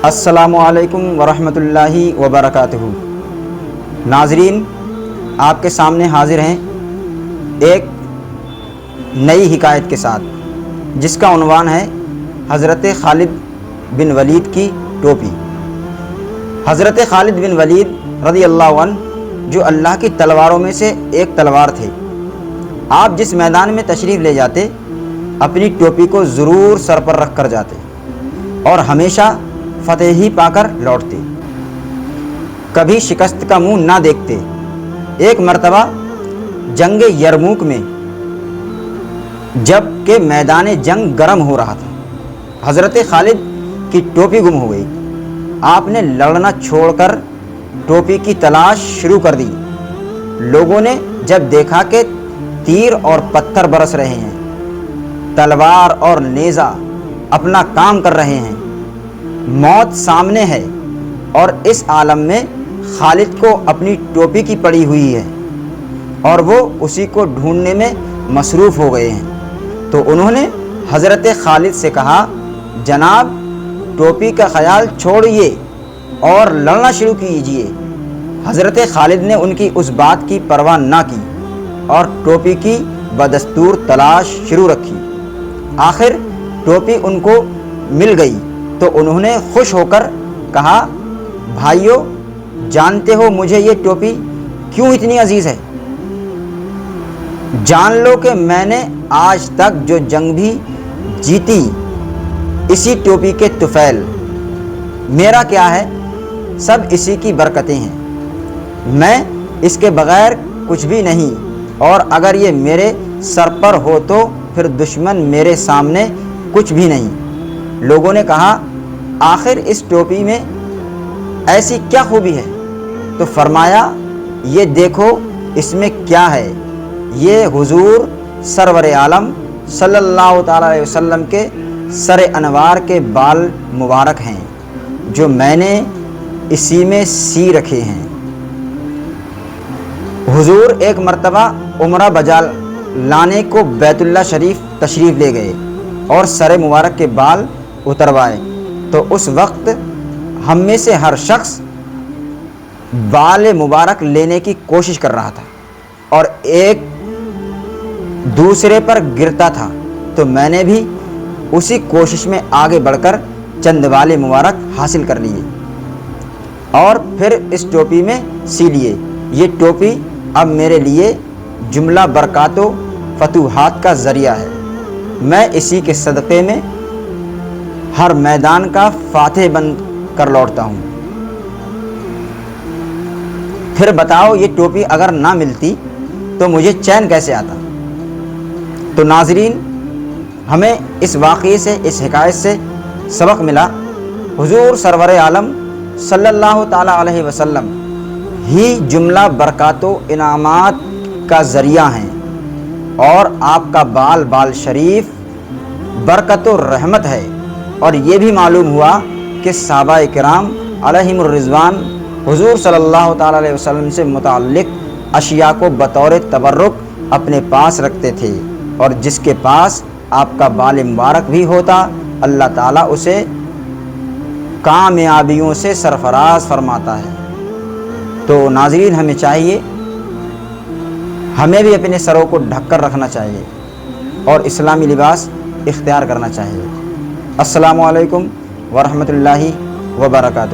السلام علیکم ورحمۃ اللہ وبرکاتہ۔ ناظرین، آپ کے سامنے حاضر ہیں ایک نئی حکایت کے ساتھ، جس کا عنوان ہے حضرت خالد بن ولید کی ٹوپی۔ حضرت خالد بن ولید رضی اللہ عنہ جو اللہ کی تلواروں میں سے ایک تلوار تھے، آپ جس میدان میں تشریف لے جاتے اپنی ٹوپی کو ضرور سر پر رکھ کر جاتے اور ہمیشہ فتح ہی پا کر لوٹتے، کبھی شکست کا منہ نہ دیکھتے۔ ایک مرتبہ جنگ یرموک میں جب کہ میدان جنگ گرم ہو رہا تھا، حضرت خالد کی ٹوپی گم ہو گئی۔ آپ نے لڑنا چھوڑ کر ٹوپی کی تلاش شروع کر دی۔ لوگوں نے جب دیکھا کہ تیر اور پتھر برس رہے ہیں، تلوار اور نیزہ اپنا کام کر رہے ہیں، موت سامنے ہے اور اس عالم میں خالد کو اپنی ٹوپی کی پڑی ہوئی ہے اور وہ اسی کو ڈھونڈنے میں مصروف ہو گئے ہیں، تو انہوں نے حضرت خالد سے کہا، جناب ٹوپی کا خیال چھوڑیے اور لڑنا شروع کیجیے۔ حضرت خالد نے ان کی اس بات کی پرواہ نہ کی اور ٹوپی کی بدستور تلاش شروع رکھی۔ آخر ٹوپی ان کو مل گئی تو انہوں نے خوش ہو کر کہا، بھائیو جانتے ہو مجھے یہ ٹوپی کیوں اتنی عزیز ہے؟ جان لو کہ میں نے آج تک جو جنگ بھی جیتی اسی ٹوپی کے طفیل، میرا کیا ہے، سب اسی کی برکتیں ہیں، میں اس کے بغیر کچھ بھی نہیں، اور اگر یہ میرے سر پر ہو تو پھر دشمن میرے سامنے کچھ بھی نہیں۔ لوگوں نے کہا، آخر اس ٹوپی میں ایسی کیا خوبی ہے؟ تو فرمایا، یہ دیکھو اس میں کیا ہے، یہ حضور سرور عالم صلی اللہ تعالی علیہ وسلم کے سر انوار کے بال مبارک ہیں جو میں نے اسی میں سی رکھے ہیں۔ حضور ایک مرتبہ عمرہ بجا لانے کو بیت اللہ شریف تشریف لے گئے اور سر مبارک کے بال اتروائے، تو اس وقت ہم میں سے ہر شخص بال مبارک لینے کی کوشش کر رہا تھا اور ایک دوسرے پر گرتا تھا، تو میں نے بھی اسی کوشش میں آگے بڑھ کر چند بال مبارک حاصل کر لیے اور پھر اس ٹوپی میں سی لیے۔ یہ ٹوپی اب میرے لیے جملہ برکات و فتوحات کا ذریعہ ہے، میں اسی کے صدقے میں ہر میدان کا فاتح بن کر لوٹتا ہوں۔ پھر بتاؤ یہ ٹوپی اگر نہ ملتی تو مجھے چین کیسے آتا؟ تو ناظرین، ہمیں اس واقعے سے، اس حکایت سے سبق ملا، حضور سرور عالم صلی اللہ تعالیٰ علیہ وسلم ہی جملہ برکات و انعامات کا ذریعہ ہیں، اور آپ کا بال شریف برکت و رحمت ہے۔ اور یہ بھی معلوم ہوا کہ صحابہ کرام علیہم الرضوان حضور صلی اللہ تعالیٰ علیہ وسلم سے متعلق اشیاء کو بطور تبرک اپنے پاس رکھتے تھے، اور جس کے پاس آپ کا بال مبارک بھی ہوتا اللہ تعالیٰ اسے کامیابیوں سے سرفراز فرماتا ہے۔ تو ناظرین، ہمیں چاہیے، ہمیں بھی اپنے سروں کو ڈھک کر رکھنا چاہیے اور اسلامی لباس اختیار کرنا چاہیے۔ السلام علیکم ورحمۃ اللہ وبرکاتہ۔